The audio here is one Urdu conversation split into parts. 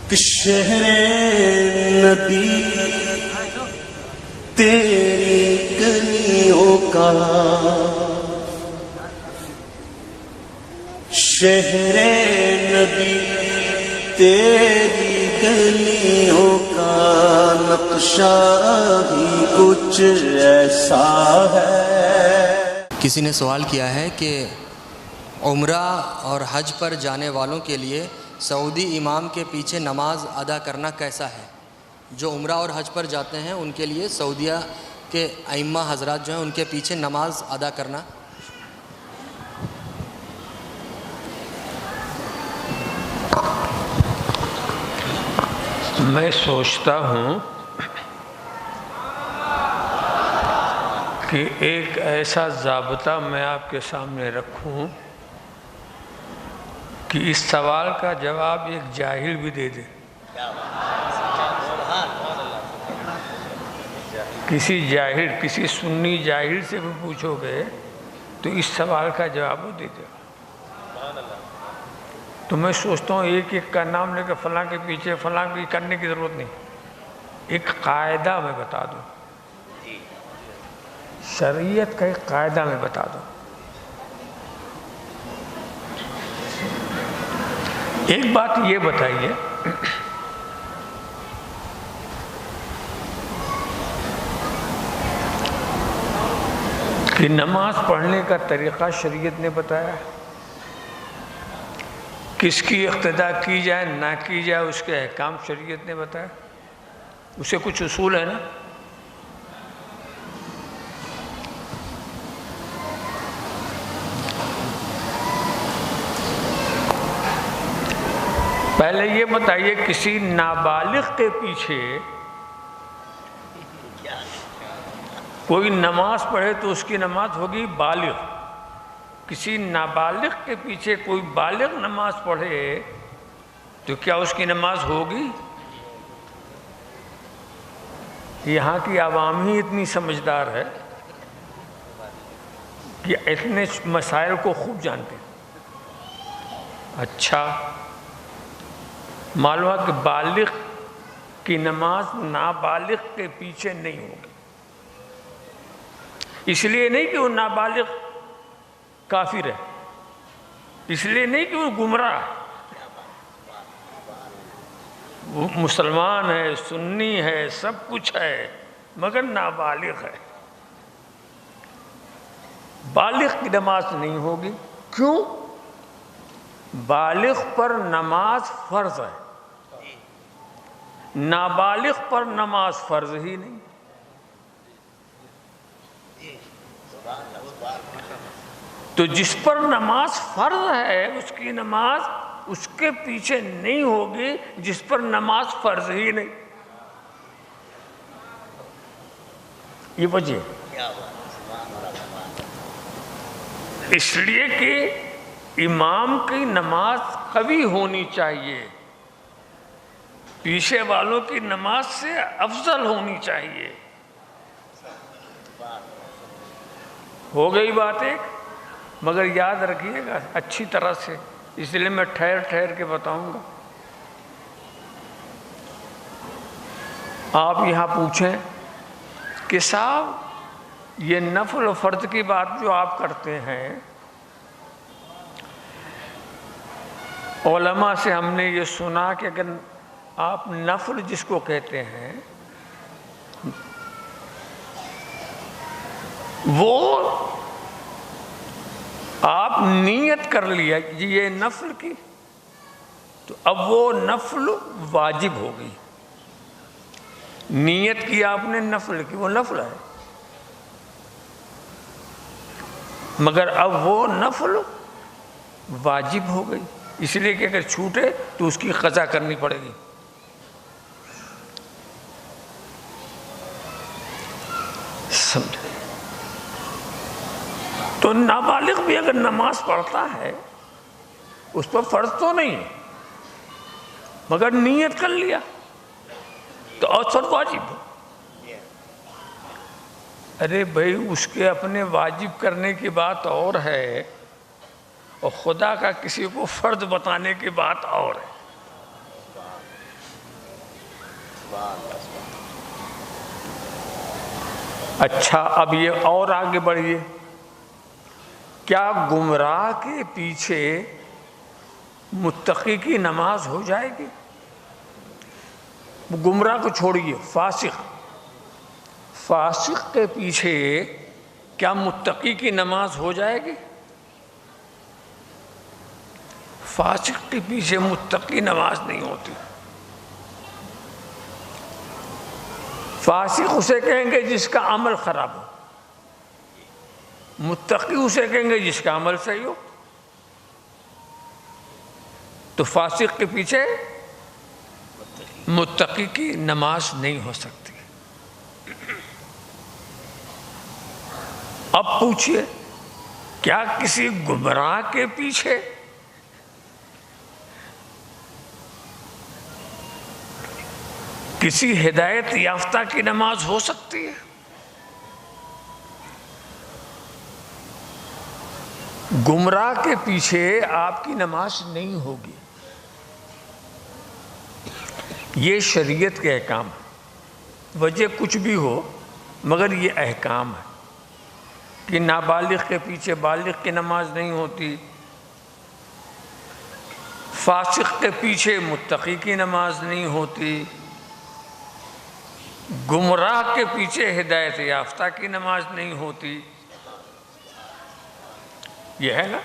کہ شہر نبی تیری گلیوں کا، شہر نبی تیری گلیوں کا نقشہ ہی کچھ ایسا ہے۔ کسی نے سوال کیا ہے کہ عمرہ اور حج پر جانے والوں کے لیے سعودی امام کے پیچھے نماز ادا کرنا کیسا ہے؟ جو عمرہ اور حج پر جاتے ہیں ان کے لیے سعودیہ کے ائمہ حضرات جو ہیں ان کے پیچھے نماز ادا کرنا میں سوچتا ہوں کہ ایک ایسا ضابطہ میں آپ کے سامنے رکھوں کہ اس سوال کا جواب ایک جاہل بھی دے دے۔ کسی جاہل، کسی سنی جاہل سے بھی پوچھو گے تو اس سوال کا جواب وہ دے دے گا۔ تو میں سوچتا ہوں ایک ایک کا نام لے کے فلاں کے پیچھے فلاں کی کرنے کی ضرورت نہیں، ایک قاعدہ میں بتا دوں، شریعت کا ایک قاعدہ میں بتا دوں۔ ایک بات یہ بتائیے کہ نماز پڑھنے کا طریقہ شریعت نے بتایا ہے، کس کی اقتداء کی جائے نہ کی جائے اس کے احکام شریعت نے بتایا، اسے کچھ اصول ہے نا۔ پہلے یہ بتائیے کسی نابالغ کے پیچھے کوئی نماز پڑھے تو اس کی نماز ہوگی بالغ، کسی نابالغ کے پیچھے کوئی بالغ نماز پڑھے تو کیا اس کی نماز ہوگی؟ یہاں کی عوام ہی اتنی سمجھدار ہے کہ اتنے مسائل کو خوب جانتے ہیں۔ اچھا، معلوم ہے کہ بالغ کی نماز نابالغ کے پیچھے نہیں ہوگی، اس لیے نہیں کہ وہ نابالغ کافر ہے، اس لیے نہیں کہ وہ گمراہ ہے، وہ مسلمان ہے، سنی ہے، سب کچھ ہے، مگر نابالغ ہے۔ بالغ کی نماز نہیں ہوگی، کیوں؟ بالغ پر نماز فرض ہے، نابالغ پر نماز فرض ہی نہیں۔ تو جس پر نماز فرض ہے اس کی نماز اس کے پیچھے نہیں ہوگی جس پر نماز فرض ہی نہیں۔ یہ وجہ اس لیے کہ امام کی نماز قوی ہونی چاہیے، پیچھے والوں کی نماز سے افضل ہونی چاہیے۔ ہو گئی بات ایک، مگر یاد رکھیے گا اچھی طرح سے، اس لیے میں ٹھہر ٹھہر کے بتاؤں گا۔ آپ یہاں پوچھیں کہ صاحب یہ نفل و فرض کی بات جو آپ کرتے ہیں، علماء سے ہم نے یہ سنا کہ اگر آپ نفل جس کو کہتے ہیں وہ آپ نیت کر لیا یہ نفل کی تو اب وہ نفل واجب ہو گئی۔ نیت کی آپ نے نفل کی، وہ نفل ہے، مگر اب وہ نفل واجب ہو گئی، اس لیے کہ اگر چھوٹے تو اس کی قضا کرنی پڑے گی۔ سمجھے؟ تو نابالغ بھی اگر نماز پڑھتا ہے اس پر فرض تو نہیں مگر نیت کر لیا تو اثر واجب ہے۔ ارے بھائی اس کے اپنے واجب کرنے کی بات اور ہے اور خدا کا کسی کو فرض بتانے کی بات اور ہے۔ اچھا، اب یہ اور آگے بڑھیے، کیا گمراہ کے پیچھے متقی کی نماز ہو جائے گی؟ گمراہ کو چھوڑیے، فاسق کے پیچھے کیا متقی کی نماز ہو جائے گی؟ فاسق کے پیچھے متقی نماز نہیں ہوتی۔ فاسق اسے کہیں گے جس کا عمل خراب ہو، متقی اسے کہیں گے جس کا عمل صحیح ہو۔ تو فاسق کے پیچھے متقی کی نماز نہیں ہو سکتی۔ اب پوچھئے، کیا کسی گمراہ کے پیچھے کسی ہدایت یافتہ کی نماز ہو سکتی ہے؟ گمراہ کے پیچھے آپ کی نماز نہیں ہوگی۔ یہ شریعت کے احکام ہے، وجہ کچھ بھی ہو مگر یہ احکام ہے کہ نابالغ کے پیچھے بالغ کی نماز نہیں ہوتی، فاسق کے پیچھے متقی کی نماز نہیں ہوتی، گمراہ کے پیچھے ہدایت یافتہ کی نماز نہیں ہوتی۔ یہ ہے نا؟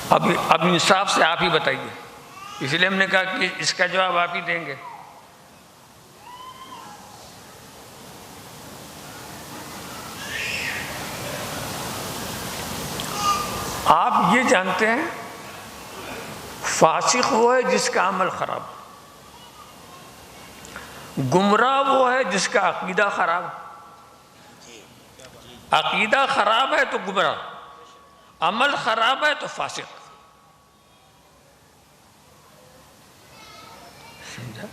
اب انصاف سے آپ ہی بتائیے، اس لیے ہم نے کہا کہ اس کا جواب آپ ہی دیں گے۔ آپ یہ جانتے ہیں فاسق وہ ہے جس کا عمل خراب، گمراہ وہ ہے جس کا عقیدہ خراب۔ عقیدہ خراب ہے تو گمراہ، عمل خراب ہے تو فاسق۔ سمجھا؟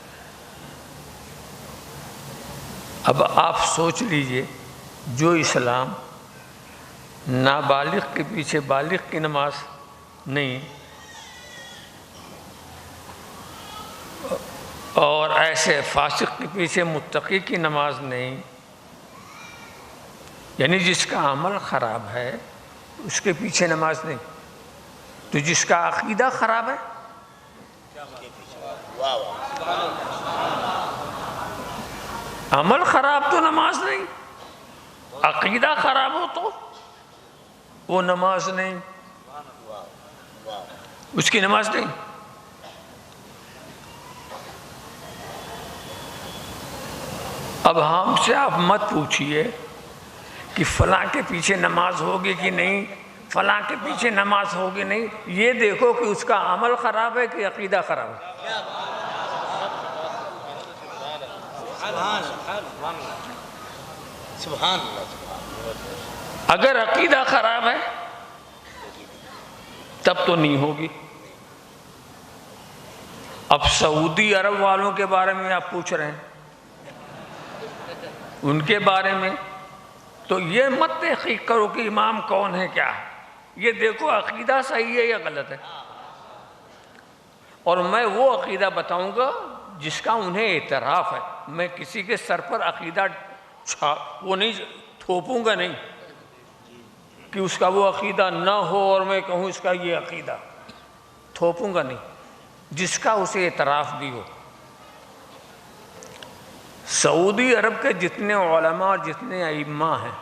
اب آپ سوچ لیجئے، جو اسلام نابالغ کے پیچھے بالغ کی نماز نہیں اور ایسے فاسق کے پیچھے متقی کی نماز نہیں، یعنی جس کا عمل خراب ہے اس کے پیچھے نماز نہیں، تو جس کا عقیدہ خراب ہے عمل خراب تو نماز نہیں، عقیدہ خراب ہو تو وہ نماز نہیں، اس کی نماز نہیں۔ اب ہم سے آپ مت پوچھئے کہ فلاں کے پیچھے نماز ہوگی کہ نہیں، فلاں کے پیچھے نماز ہوگی نہیں، یہ دیکھو کہ اس کا عمل خراب ہے کہ عقیدہ خراب ہے۔ اگر عقیدہ خراب ہے تب تو نہیں ہوگی۔ اب سعودی عرب والوں کے بارے میں آپ پوچھ رہے ہیں، ان کے بارے میں تو یہ مت تحقیق کرو کہ امام کون ہے کیا ہے، یہ دیکھو عقیدہ صحیح ہے یا غلط ہے، اور میں وہ عقیدہ بتاؤں گا جس کا انہیں اعتراف ہے۔ میں کسی کے سر پر عقیدہ وہ نہیں تھوپوں گا، نہیں کہ اس کا وہ عقیدہ نہ ہو اور میں کہوں اس کا یہ عقیدہ، تھوپوں گا نہیں، جس کا اسے اعتراف بھی ہو۔ سعودی عرب کے جتنے علماء اور جتنے ائمہ ہیں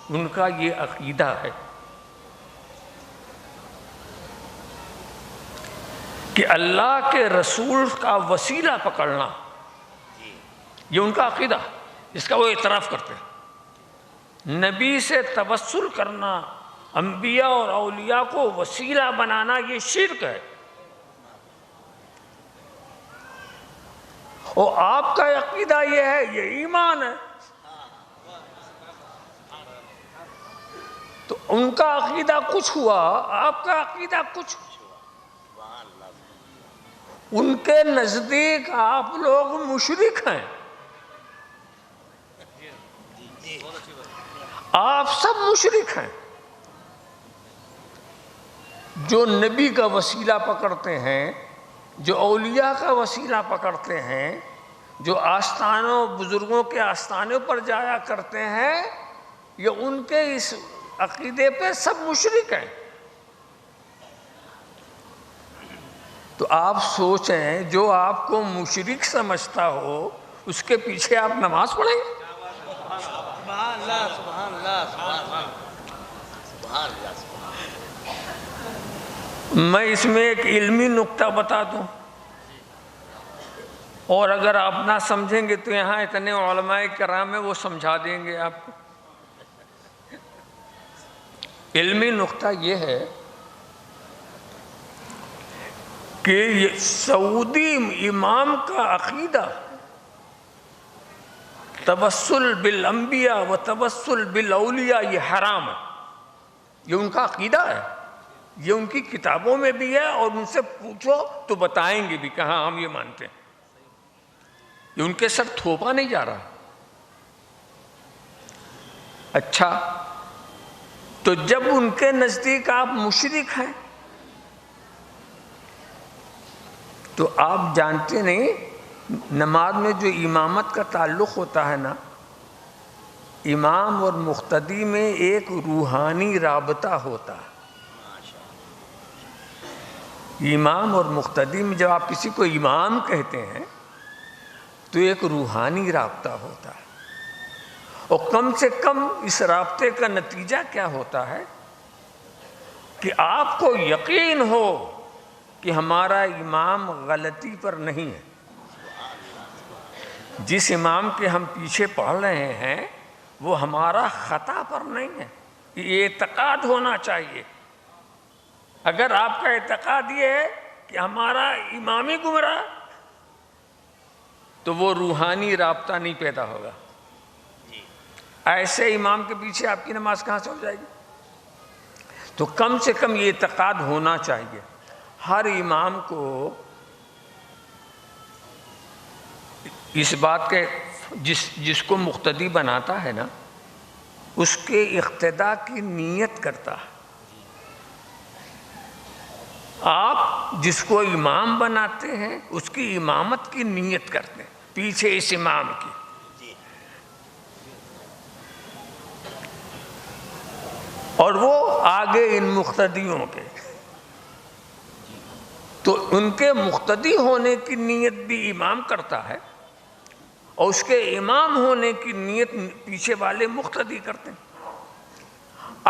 ان کا یہ عقیدہ ہے کہ اللہ کے رسول کا وسیلہ پکڑنا، یہ ان کا عقیدہ، جس کا وہ اعتراف کرتے ہیں۔ نبی سے توسل کرنا، انبیاء اور اولیاء کو وسیلہ بنانا، یہ شرک ہے۔ اور آپ کا عقیدہ یہ ہے، یہ ایمان ہے۔ تو ان کا عقیدہ کچھ ہوا، آپ کا عقیدہ کچھ ہوا۔ ان کے نزدیک آپ لوگ مشرک ہیں، آپ سب مشرک ہیں۔ جو نبی کا وسیلہ پکڑتے ہیں، جو اولیاء کا وسیلہ پکڑتے ہیں، جو آستانوں بزرگوں کے آستانوں پر جایا کرتے ہیں، یہ ان کے اس عقیدے پہ سب مشرک ہیں۔ تو آپ سوچیں، جو آپ کو مشرک سمجھتا ہو اس کے پیچھے آپ نماز پڑھیں گے؟ سبحان اللہ، سبحان اللہ، سبحان اللہ، سبحان اللہ۔ میں اس میں ایک علمی نقطہ بتا دوں، اور اگر آپ نہ سمجھیں گے تو یہاں اتنے علماء کرام ہیں وہ سمجھا دیں گے آپ کو۔ علمی نقطہ یہ ہے کہ یہ سعودی امام کا عقیدہ توسل بالانبیاء و توسل بالاولیاء یہ حرام ہے، یہ ان کا عقیدہ ہے، یہ ان کی کتابوں میں بھی ہے، اور ان سے پوچھو تو بتائیں گے بھی کہ ہاں ہم یہ مانتے ہیں، یہ ان کے سر تھوپا نہیں جا رہا۔ اچھا، تو جب ان کے نزدیک آپ مشرک ہیں تو آپ جانتے نہیں، نماز میں جو امامت کا تعلق ہوتا ہے نا، امام اور مقتدی میں ایک روحانی رابطہ ہوتا ہے۔ امام اور مقتدی میں جب آپ کسی کو امام کہتے ہیں تو ایک روحانی رابطہ ہوتا ہے، اور کم سے کم اس رابطے کا نتیجہ کیا ہوتا ہے کہ آپ کو یقین ہو کہ ہمارا امام غلطی پر نہیں ہے، جس امام کے ہم پیچھے پڑھ رہے ہیں وہ ہمارا خطا پر نہیں ہے۔ یہ اعتقاد ہونا چاہیے۔ اگر آپ کا اعتقاد یہ ہے کہ ہمارا امام ہی گمراہ، تو وہ روحانی رابطہ نہیں پیدا ہوگا۔ ایسے امام کے پیچھے آپ کی نماز کہاں سے ہو جائے گی؟ تو کم سے کم یہ اعتقاد ہونا چاہیے۔ ہر امام کو اس بات کے جس کو مقتدی بناتا ہے نا، اس کے اقتداء کی نیت کرتا ہے۔ آپ جس کو امام بناتے ہیں اس کی امامت کی نیت کرتے ہیں پیچھے اس امام کی۔ اور وہ آگے ان مقتدیوں کے، تو ان کے مقتدی ہونے کی نیت بھی امام کرتا ہے، اور اس کے امام ہونے کی نیت پیچھے والے مقتدی کرتے ہیں۔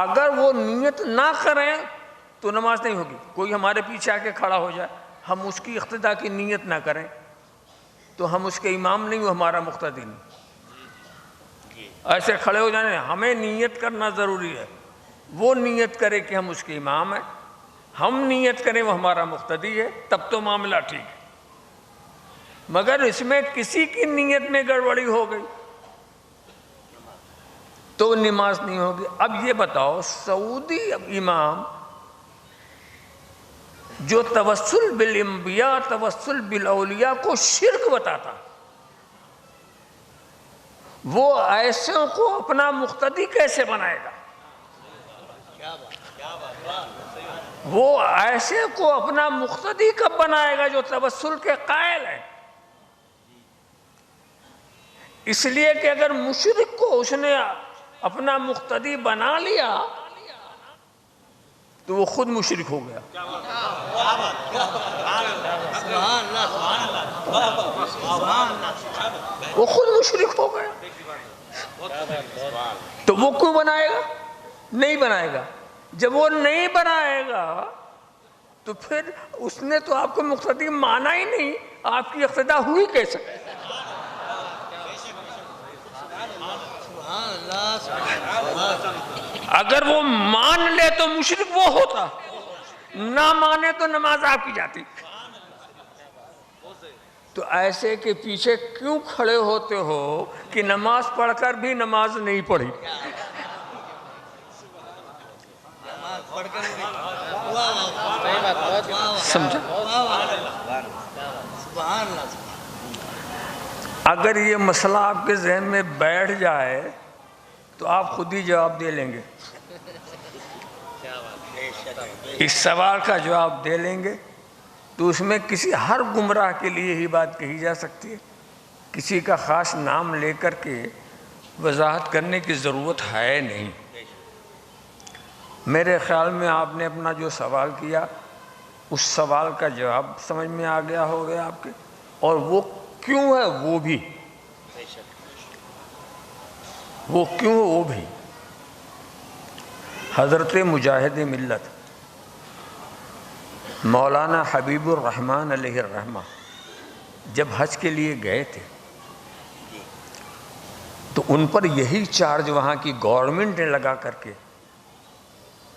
اگر وہ نیت نہ کریں تو نماز نہیں ہوگی۔ کوئی ہمارے پیچھے آ کے کھڑا ہو جائے، ہم اس کی اقتداء کی نیت نہ کریں تو ہم اس کے امام نہیں، وہ ہمارا مقتدی نہیں۔ ایسے کھڑے ہو جانے، ہمیں نیت کرنا ضروری ہے۔ وہ نیت کرے کہ ہم اس کے امام ہیں، ہم نیت کریں وہ ہمارا مقتدی ہے، تب تو معاملہ ٹھیک ہے۔ مگر اس میں کسی کی نیت میں گڑبڑی ہو گئی تو نماز نہیں ہوگی۔ اب یہ بتاؤ، سعودی امام جو توسل بالانبیاء توسل بالاولیاء کو شرک بتاتا، وہ ایسوں کو اپنا مقتدی کیسے بنائے گا؟ وہ ایسے کو اپنا مقتدی کب بنائے گا جو توسل کے قائل ہے؟ اس لیے کہ اگر مشرک کو اس نے اپنا مقتدی بنا لیا تو وہ خود مشرک ہو گیا۔ وہ خود مشرک ہو گیا۔ تو وہ کیوں بنائے گا؟ نہیں بنائے گا۔ جب وہ نہیں بنائے گا تو پھر اس نے تو آپ کو مقتدی مانا ہی نہیں، آپ کی اقتداء ہوئی کیسے؟ اگر وہ مان لے تو مشرک وہ ہوتا، نہ مانے تو نماز آپ کی جاتی۔ تو ایسے کے پیچھے کیوں کھڑے ہوتے ہو کہ نماز پڑھ کر بھی نماز نہیں پڑھی؟ سمجھا؟ اگر یہ مسئلہ آپ کے ذہن میں بیٹھ جائے تو آپ خود ہی جواب دے لیں گے۔ اس سوال کا جواب دے لیں گے تو اس میں کسی ہر گمراہ کے لیے ہی بات کہی جا سکتی ہے، کسی کا خاص نام لے کر کے وضاحت کرنے کی ضرورت ہے نہیں۔ میرے خیال میں آپ نے اپنا جو سوال کیا اس سوال کا جواب سمجھ میں آ گیا ہوگا آپ کے، اور وہ کیوں ہے وہ بھی، وہ کیوں ہے وہ بھی۔ حضرت مجاہد ملت مولانا حبیب الرحمن علیہ الرحمہ جب حج کے لیے گئے تھے تو ان پر یہی چارج وہاں کی گورنمنٹ نے لگا کر کے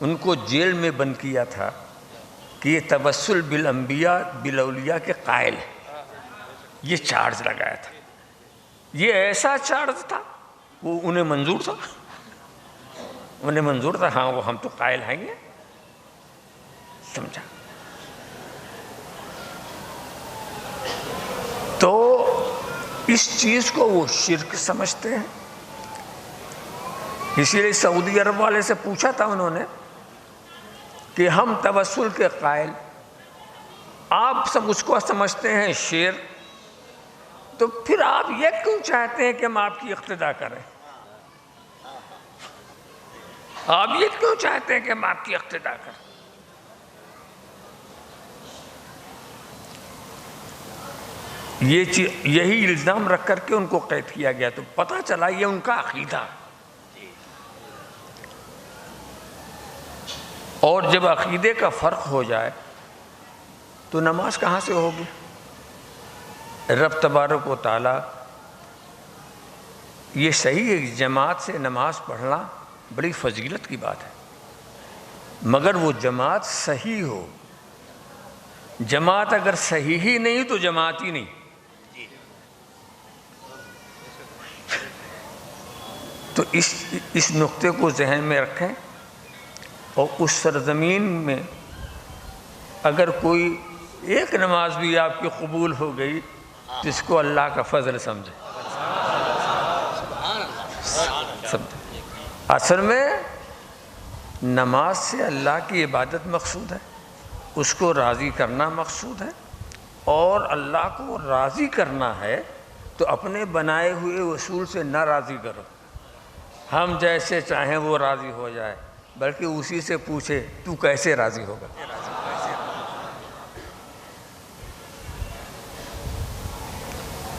ان کو جیل میں بند کیا تھا کہ یہ توسل بالانبیاء بالاولیاء کے قائل ہے، یہ چارج لگایا تھا۔ یہ ایسا چارج تھا، وہ انہیں منظور تھا، انہیں منظور تھا، ہاں وہ ہم تو قائل ہیں گے، سمجھا۔ تو اس چیز کو وہ شرک سمجھتے ہیں، اسی لیے سعودی عرب والے سے پوچھا تھا انہوں نے کہ ہم توسل کے قائل، آپ سب اس کو سمجھتے ہیں شیر، تو پھر آپ یہ کیوں چاہتے ہیں کہ ہم آپ کی اقتدا کریں؟ آپ یہ کیوں چاہتے ہیں کہ ہم آپ کی اقتدا کریں؟ یہی الزام رکھ کر کے ان کو قید کیا گیا، تو پتہ چلا یہ ان کا عقیدہ۔ اور جب عقیدے کا فرق ہو جائے تو نماز کہاں سے ہوگی؟ رب تبارک و تعالیٰ، یہ صحیح ہے جماعت سے نماز پڑھنا بڑی فضیلت کی بات ہے، مگر وہ جماعت صحیح ہو۔ جماعت اگر صحیح ہی نہیں تو جماعت ہی نہیں۔ تو اس نقطے کو ذہن میں رکھیں، اور اس سرزمین میں اگر کوئی ایک نماز بھی آپ کی قبول ہو گئی تو اس کو اللہ کا فضل سمجھے۔ اصل میں نماز سے اللہ کی عبادت مقصود ہے، اس کو راضی کرنا مقصود ہے، اور اللہ کو راضی کرنا ہے تو اپنے بنائے ہوئے اصول سے نہ راضی کرو، ہم جیسے چاہیں وہ راضی ہو جائے، بلکہ اسی سے پوچھے تو کیسے راضی ہوگا۔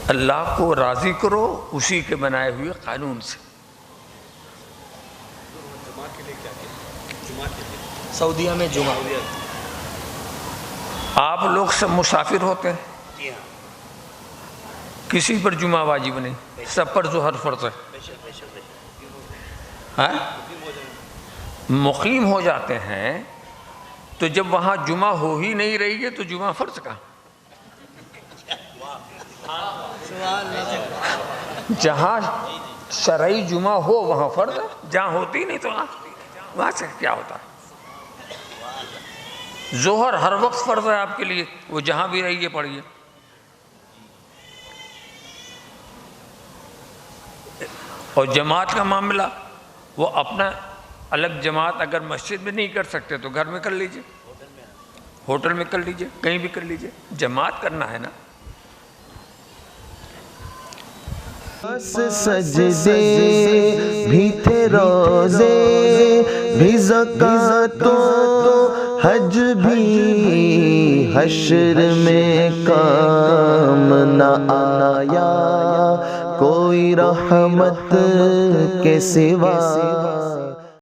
اللہ کو راضی کرو اسی کے بنائے ہوئے قانون سے۔ سعودیہ میں جمعہ، آپ لوگ سب مسافر ہوتے ہیں، کسی پر جمعہ واجب نہیں، سب پر ظہر فرض ہے۔ مقیم ہو جاتے ہیں تو جب وہاں جمعہ ہو ہی نہیں رہی ہے تو جمعہ فرض کا، جہاں شرعی جمعہ ہو وہاں فرض ہے، جہاں ہوتی نہیں تو وہاں سے کیا ہوتا ہے؟ ظہر ہر وقت فرض ہے آپ کے لیے، وہ جہاں بھی رہیے پڑھیے۔ اور جماعت کا معاملہ، وہ اپنا الگ جماعت اگر مسجد میں نہیں کر سکتے تو گھر میں کر لیجئے، ہوٹل میں کر لیجئے، کہیں بھی کر لیجئے، جماعت کرنا ہے نا۔ سجدے بھی تھے، روزے بھی، زکوٰۃ و حج بھی، حشر میں کام نہ آیا کوئی رحمت کے سوا۔